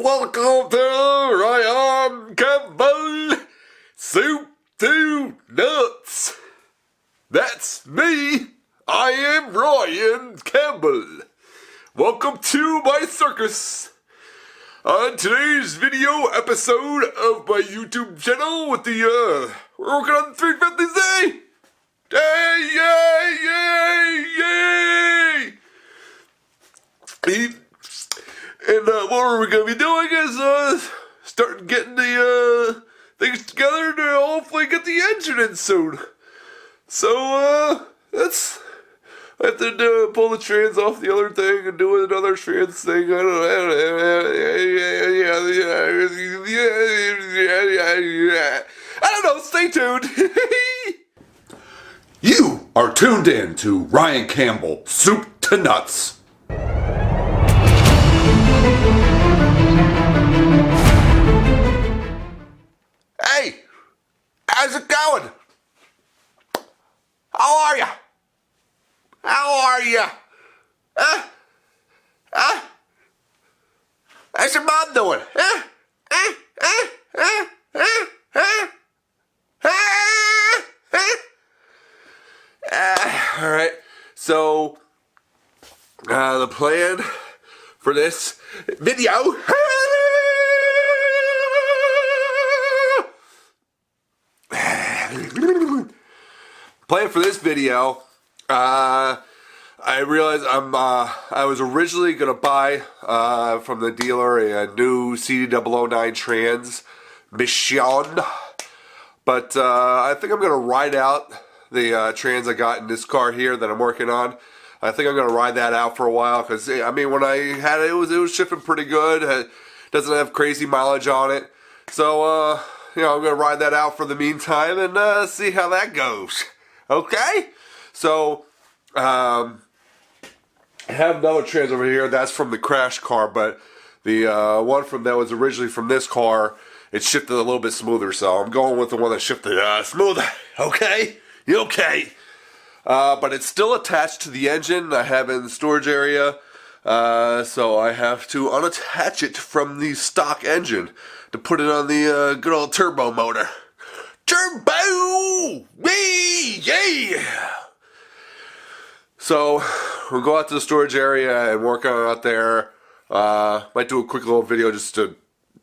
welcome to Ryan Campbell Soup to Nuts. That's me. I am Ryan Campbell. Welcome to my circus. On today's video episode of my YouTube channel with the, we're working on the 350Z. Yay, yay, yay, yay. And what we're going to be doing is starting getting the things together to hopefully get the engine in soon. So that's, I have to pull the trans off the other thing and do another trans thing. I don't know, stay tuned. You are tuned in to Ryan Campbell Soup to Nuts. Hey, how's it going? How are ya? How are ya? Huh? How's your mom doing? Alright, so the plan for this video I realized I was originally gonna buy from the dealer a new CD009 trans Mission, but I think I'm gonna ride out the trans I got in this car here that I'm working on. I think I'm gonna ride that out for a while because I mean when I had it, it was shifting pretty good. It doesn't have crazy mileage on it, so you know, I'm gonna ride that out for the meantime and see how that goes. Okay, so I have another trans over here. That's from the crash car, but the one from that was originally from this car, it shifted a little bit smoother, so I'm going with the one that shifted smoother. Okay, you okay? But it's still attached to the engine. I have it in the storage area, so I have to unattach it from the stock engine to put it on the good old turbo motor. Turbo! Wee! Yeah! So, we'll go out to the storage area and work on it out there. Might do a quick little video just to,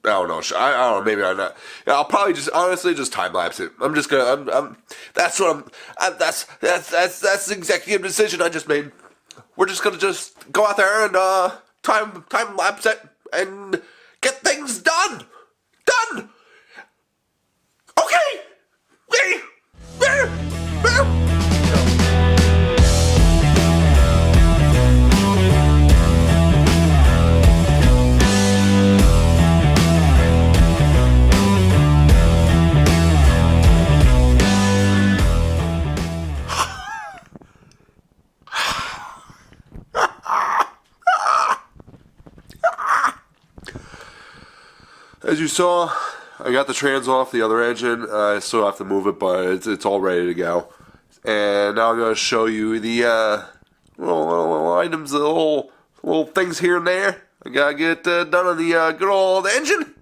I don't know, maybe I'm not. Yeah, I'll probably just, honestly, just time-lapse it. I'm just gonna, that's what that's the executive decision I just made. We're just gonna just go out there and, time-lapse it and get things done! Done! Okay! As you saw, I got the trans off the other engine. I still have to move it, but it's all ready to go. And now I'm going to show you the little items, the little things here and there. I got to get done on the good old engine.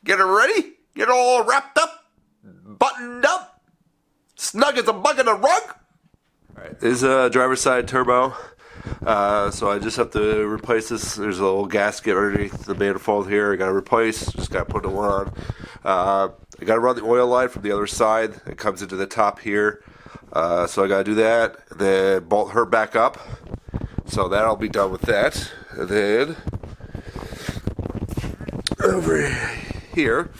Get it ready. Get it all wrapped up, buttoned up, snug as a bug in a rug. Alright, this is a driver's side turbo. So I just have to replace this. There's a little gasket underneath the manifold here. I got to replace. Just got to put it on. I got to run the oil line from the other side. It comes into the top here. So I got to do that. And then bolt her back up. So that'll be done with that. And then over here,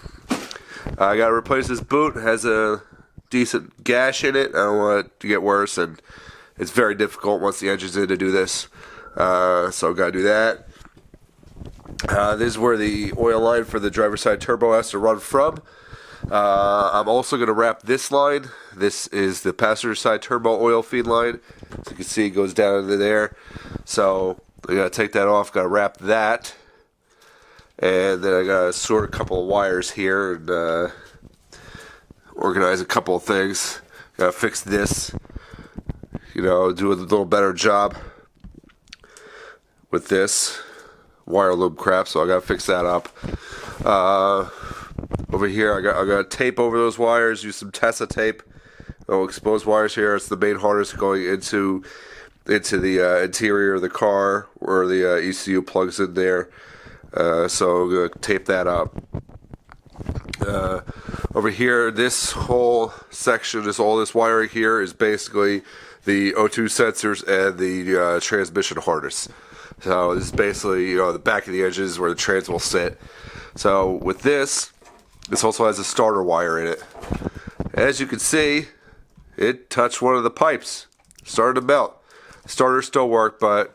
I got to replace this boot. It has a decent gash in it. I don't want it to get worse, and it's very difficult once the engine's in to do this. So I've got to do that. This is where the oil line for the driver's side turbo has to run from. I'm also going to wrap this line. This is the passenger side turbo oil feed line. So you can see it goes down into there. So I got to take that off. Got to wrap that. And then I got to sort a couple of wires here and organize a couple of things. Got to fix this. You know, do a little better job with this wire loop crap, so I gotta fix that up. Over here, I got tape over those wires. Use some Tesa tape. Oh, exposed wires here. It's the main harness going into the interior of the car where the ECU plugs in there. So I'm gonna tape that up. Over here, this whole section, all this wiring here is basically the O2 sensors and the transmission harness. So this is basically, the back of the engine is where the trans will sit. So with this also has a starter wire in it. As you can see, it touched one of the pipes, started to melt. Starter still worked, but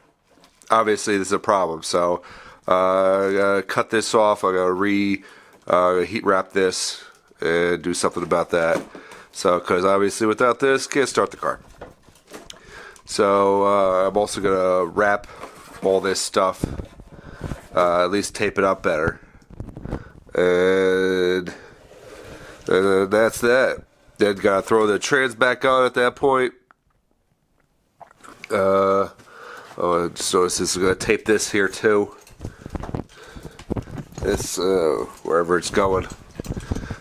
obviously this is a problem. So I gotta cut this off. I gotta heat wrap this and do something about that. So, because obviously without this, can't start the car. So I'm also gonna wrap all this stuff, at least tape it up better, and that's that. Then gotta throw the trans back on at that point. So this is gonna tape this here too. This wherever it's going.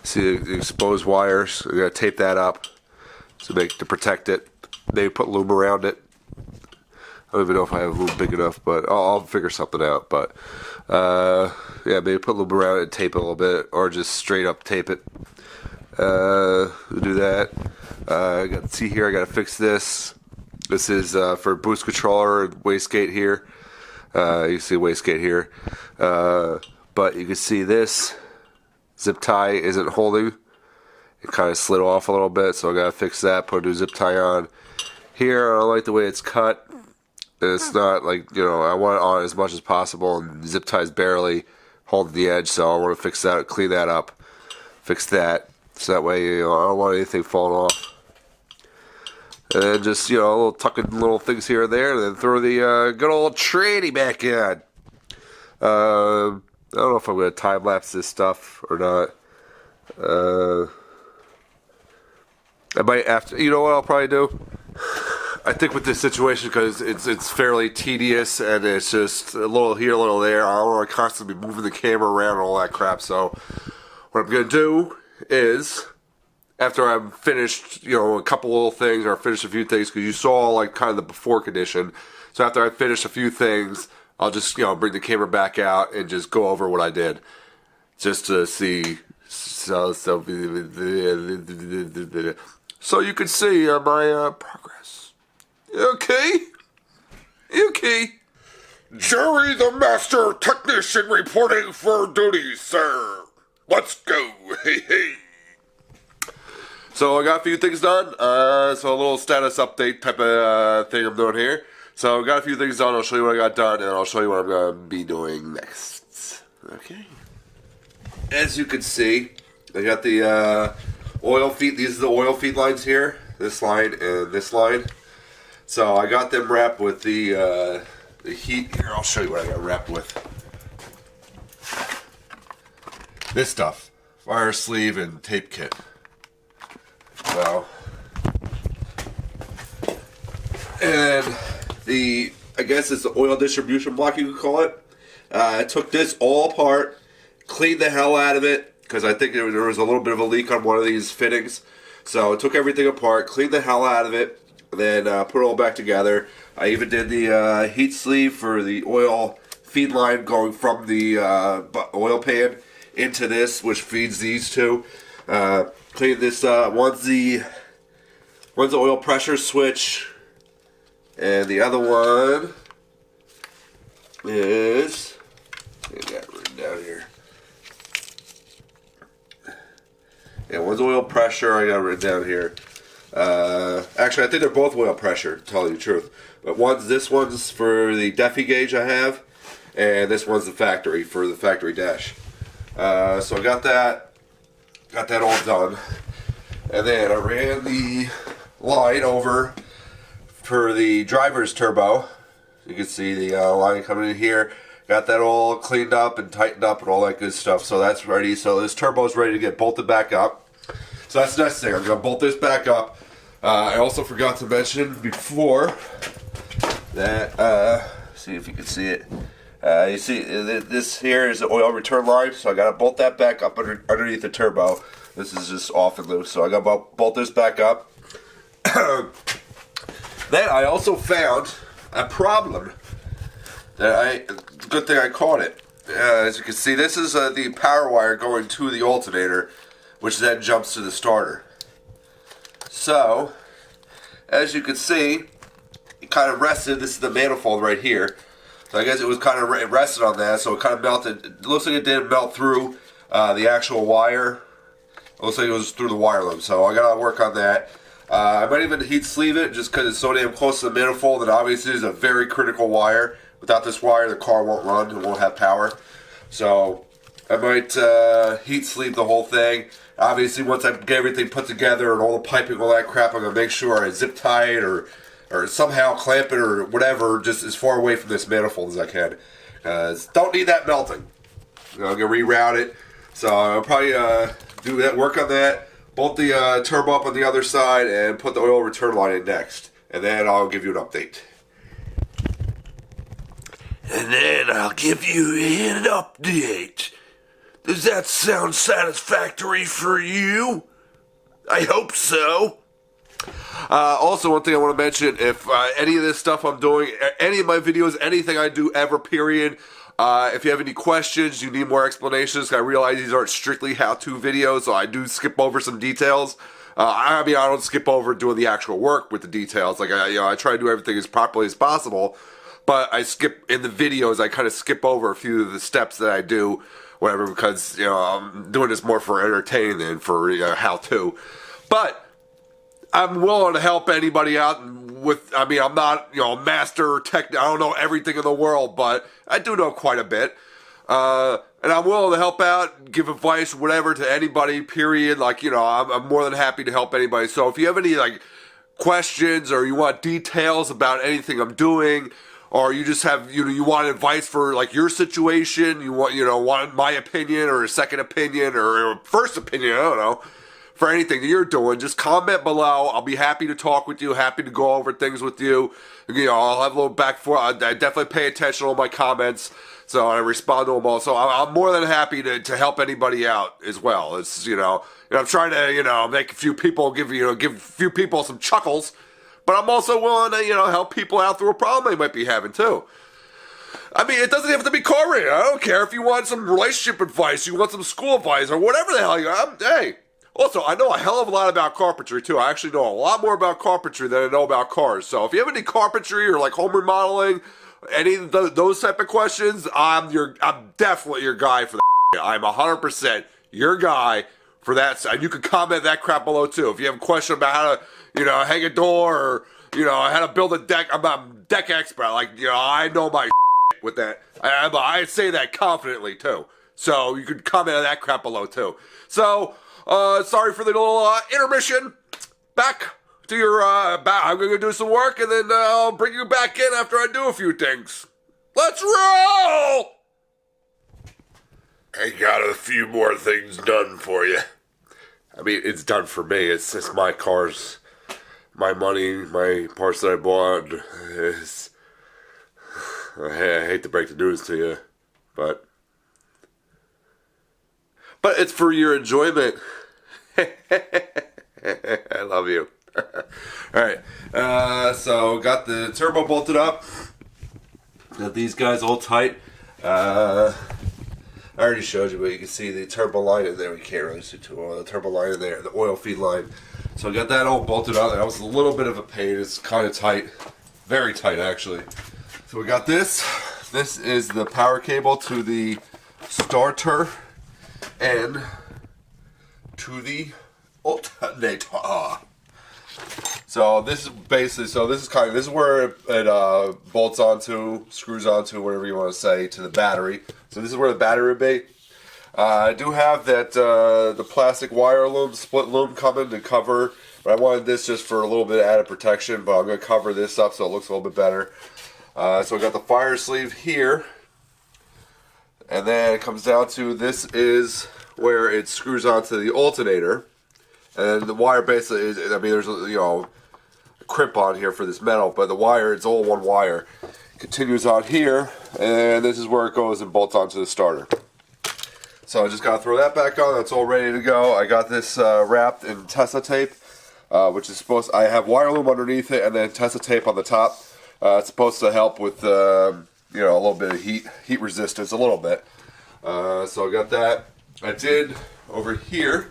See the exposed wires. I'm gonna tape that up to protect it. Maybe put loom around it. I don't even know if I have loom big enough, but I'll figure something out. But yeah, maybe put loom around it and tape it a little bit, or just straight up tape it. Do that. See here, I gotta fix this. This is for boost controller and wastegate here. You see wastegate here, but you can see this zip tie isn't holding. It kind of slid off a little bit, so I gotta fix that. Put a new zip tie on. Here, I don't like the way it's cut. It's not like, I want it on as much as possible, and the zip tie's barely holding the edge, so I want to fix that, clean that up, fix that, so that way, I don't want anything falling off. And then just, little tucking little things here and there, and then throw the good old tranny back in. I don't know if I'm going to time-lapse this stuff or not. I might have to, you know what I'll probably do? I think with this situation, because it's fairly tedious and it's just a little here, a little there, I don't want to constantly be moving the camera around and all that crap. So what I'm going to do is, after I'm finished, a couple little things, or finish a few things, because you saw like kind of the before condition. So after I finish a few things, I'll just bring the camera back out and just go over what I did, just to see. So you can see my progress. Okay? Jerry the Master Technician reporting for duty, sir. Let's go. Hey. So I got a few things done. So a little status update type of thing I'm doing here. So I got a few things done. I'll show you what I got done, and I'll show you what I'm going to be doing next. Okay. As you can see, I got the oil feed. These are the oil feed lines here. This line and this line. So I got them wrapped with the heat. Here, I'll show you what I got wrapped with. This stuff. Fire sleeve and tape kit. So, and I guess it's the oil distribution block, you could call it. I took this all apart, cleaned the hell out of it, because I think there was a little bit of a leak on one of these fittings. So I took everything apart, cleaned the hell out of it, and then put it all back together. I even did the heat sleeve for the oil feed line going from the oil pan into this, which feeds these two. Clean this. One's the oil pressure switch, and the other one is, I got it written down here. Yeah, one's oil pressure. I got it written down here. Actually, I think they're both oil pressure, to tell you the truth. But this one's for the Defi gauge I have, and this one's the factory for the factory dash. So I got that all done, and then I ran the line over for the driver's turbo. You can see the line coming in here. Got that all cleaned up and tightened up and all that good stuff. So that's ready. So this turbo is ready to get bolted back up. So that's the next thing. I'm going to bolt this back up. I also forgot to mention before that, see if you can see it. You see, this here is the oil return line, so I got to bolt that back up underneath the turbo. This is just off and loose, so I got to bolt this back up. Then I also found a problem. Good thing I caught it. As you can see, this is the power wire going to the alternator, which then jumps to the starter. So, as you can see, it kind of rested. This is the manifold right here. So I guess it was kind of rested on that, so it kind of melted. It looks like it didn't melt through the actual wire. It looks like it was through the wire loom, so I gotta work on that. I might even heat sleeve it just because it's so damn close to the manifold, and obviously it's a very critical wire. Without this wire, the car won't run, it won't have power. So I might heat sleeve the whole thing. Obviously, once I get everything put together and all the piping, all that crap, I'm gonna make sure I zip tie it or somehow clamp it or whatever, just as far away from this manifold as I can. Don't need that melting. I'm gonna reroute it. So I'll probably do that, work on that, bolt the turbo up on the other side, and put the oil return line in next. And then I'll give you an update. And then I'll give you an update. Does that sound satisfactory for you? I hope so. Also, one thing I want to mention, if any of this stuff I'm doing, any of my videos, anything I do ever, period, if you have any questions, you need more explanations, I realize these aren't strictly how-to videos, so I do skip over some details. I don't skip over doing the actual work with the details. Like, I try to do everything as properly as possible, but I skip, in the videos, I kind of skip over a few of the steps that I do, whatever, because, I'm doing this more for entertaining than for how-to. But I'm willing to help anybody out with, I'm not, a master tech, I don't know everything in the world, but I do know quite a bit. And I'm willing to help out, give advice, whatever, to anybody, period. Like, I'm more than happy to help anybody. So if you have any, questions or you want details about anything I'm doing, or you just have, you want advice for, your situation, you want my opinion or a second opinion or a first opinion, I don't know, for anything that you're doing, just comment below. I'll be happy to talk with you, happy to go over things with you. I'll have a little back for. I definitely pay attention to all my comments, so I respond to them all. So I'm more than happy to help anybody out as well. It's I'm trying to make a few people give a few people some chuckles, but I'm also willing to help people out through a problem they might be having too. It doesn't have to be car related. I don't care if you want some relationship advice, you want some school advice, or whatever the hell hey. Also, I know a hell of a lot about carpentry, too. I actually know a lot more about carpentry than I know about cars. So if you have any carpentry or, home remodeling, any of those type of questions, I'm definitely your guy for that. I'm 100% your guy for that. And you can comment that crap below, too. If you have a question about how to, hang a door or, how to build a deck, I'm a deck expert. I know my with that. I say that confidently, too. So you can comment on that crap below, too. So sorry for the little intermission. Back to your I'm gonna do some work and then I'll bring you back in after I do a few things. Let's roll! I got a few more things done for you. It's done for me. It's just my cars, my money, my parts that I bought. I hate to break the news to you, but it's for your enjoyment. I love you. Alright, so got the turbo bolted up. Got these guys all tight. I already showed you, but you can see the turbo line in there. We can't really see too well. The turbo line in there, the oil feed line. So I got that all bolted up. That was a little bit of a pain. It's kind of tight. Very tight, actually. So we got this. This is the power cable to the starter and to the alternator. So this is basically, this is where it bolts onto, screws onto, whatever you want to say, to the battery. So this is where the battery would be. I do have that the plastic wire loom, split loom coming to cover, but I wanted this just for a little bit of added protection, but I'm going to cover this up so it looks a little bit better. So I got the fire sleeve here, and then it comes down to, this is where it screws onto the alternator, and the wire basically is, there's a crimp on here for this metal, but the wire, it's all one wire. continues on here, and this is where it goes and bolts onto the starter. So I just gotta throw that back on. That's all ready to go. I got this wrapped in Tesa tape, which is supposed. I have wire loom underneath it, and then Tesa tape on the top. It's supposed to help with you know, a little bit of heat resistance, a little bit. So I got that. I did over here.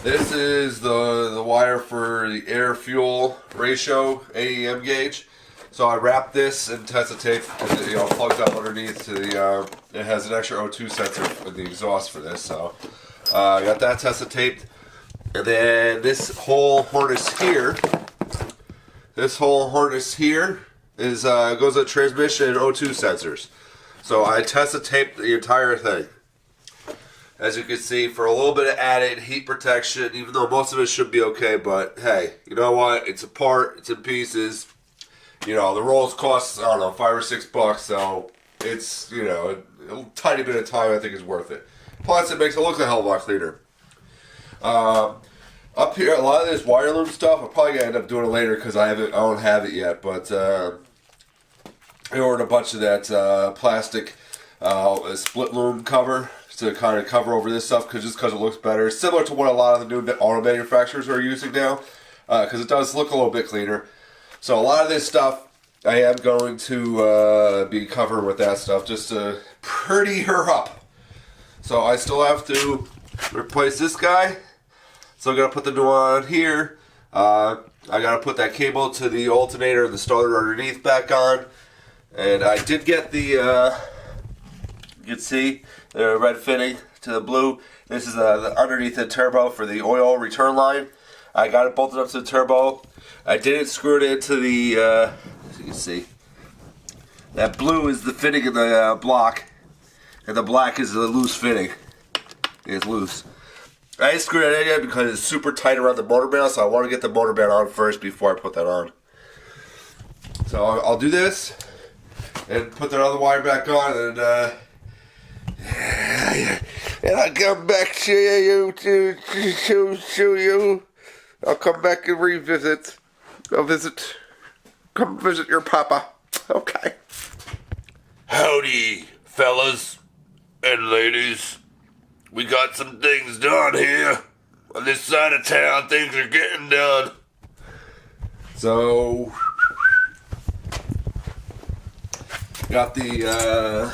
This is the wire for the air fuel ratio AEM gauge. So I wrapped this in Tesa tape, and it, you know, plugs up underneath to the. It has an extra O2 sensor in the exhaust for this. So I got that Tesa taped, and then this whole harness here. This whole harness here is goes with transmission and O2 sensors. So I Tesa taped the entire thing. As you can see, for a little bit of added heat protection, even though most of it should be okay, but hey, you know what? It's apart, it's in pieces. You know, the rolls cost, I don't know, $5 or $6, so it's, you know, a tiny bit of time I think is worth it. Plus, it makes it look a hell of a lot cleaner. Up here, a lot of this wire loom stuff, I'm probably going to end up doing it later because I don't have it yet, but I ordered a bunch of that plastic split loom cover to kind of cover over this stuff, just because it looks better. Similar to what a lot of the new auto manufacturers are using now, because it does look a little bit cleaner. So a lot of this stuff I am going to be covering with that stuff just to pretty her up. So I still have to replace this guy. So I'm going to put the new one on here. I got to put that cable to the alternator and the starter underneath back on. And I did get the, you can see, the red fitting to the blue. This is underneath the turbo for the oil return line. I got it bolted up to the turbo. I didn't screw it into the, as you can see, that blue is the fitting in the block, and the black is the loose fitting. It's loose. I didn't screw it in yet because it's super tight around the motor mount, so I want to get the motor mount on first before I put that on. So I'll do this and put that other wire back on, and I'll come back to you to show you. I'll come back and revisit. Come visit your papa. Okay. Howdy, fellas and ladies. We got some things done here. On this side of town, things are getting done. So, got the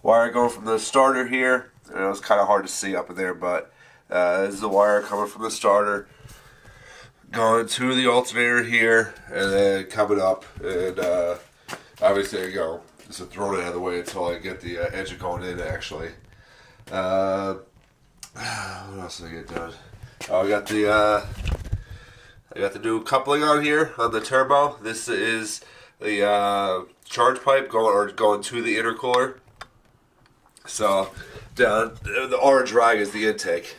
wire going from the starter here. It was kind of hard to see up in there, but this is the wire coming from the starter, going to the alternator here, and then coming up, and obviously, you know, just throwing it out of the way until I get the engine going in, actually. What else did I get done? Oh, I got the new coupling on here on the turbo. This is the charge pipe going to the intercooler. So down the orange rag is the intake.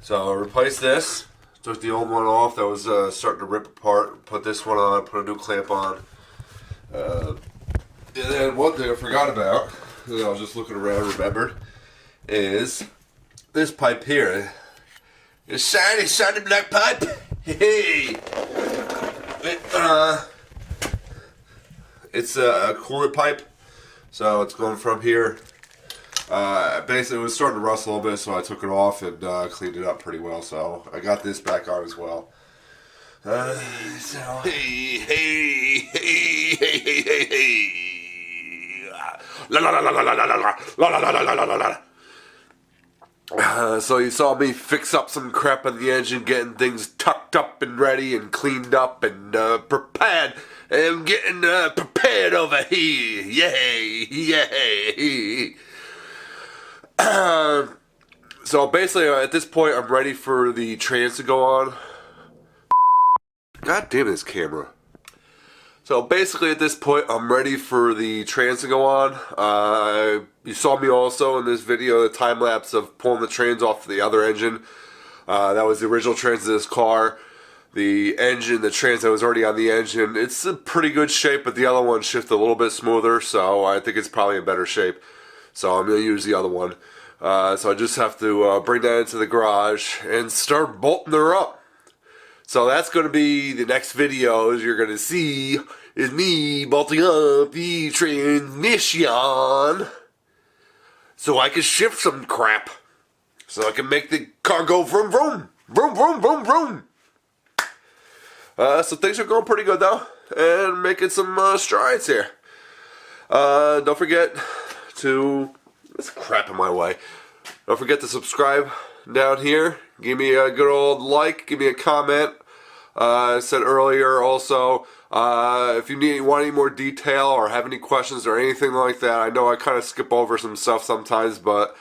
So I replaced this. Took the old one off that was starting to rip apart. Put this one on. Put a new clamp on. And then one thing I forgot about, that I was just looking around, remembered, is this pipe here. It's shiny black pipe. Hey, it's a coolant pipe, so it's going from here. Basically, it was starting to rust a little bit, so I took it off and cleaned it up pretty well. So I got this back on as well. So Hey. So you saw me fix up some crap in the engine, getting things tucked up and ready and cleaned up and prepared. I'm getting prepared over here. Yay. So basically, at this point, I'm ready for the trans to go on. God damn this camera. So basically, at this point, I'm ready for the trans to go on. You saw me also in this video, the time lapse of pulling the trans off the other engine. That was the original trans of this car. The engine, the trans that was already on the engine, it's in pretty good shape, but the other one shifted a little bit smoother, so I think it's probably in better shape. So I'm going to use the other one. So I just have to bring that into the garage and start bolting her up. So that's going to be the next videos you're going to see is me bolting up the transmission so I can shift some crap. So I can make the car go vroom vroom. Vroom vroom vroom vroom. So things are going pretty good though. And making some strides here. Don't forget to... There's crap in my way. Don't forget to subscribe down here. Give me a good old like. Give me a comment. I said earlier also, if you want any more detail or have any questions or anything like that, I know I kind of skip over some stuff sometimes, but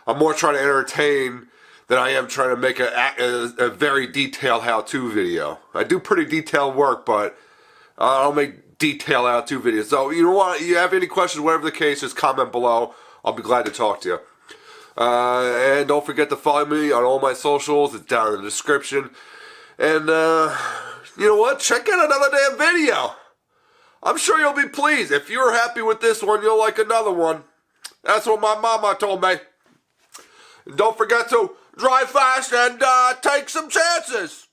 I'm more trying to entertain than I am trying to make a very detailed how-to video. I do pretty detailed work, but I don't make detailed how-to videos. So you know what? You have any questions, whatever the case, just comment below. I'll be glad to talk to you. And don't forget to follow me on all my socials. It's down in the description. And, you know what? Check out another damn video. I'm sure you'll be pleased. If you're happy with this one, you'll like another one. That's what my mama told me. And don't forget to drive fast and take some chances.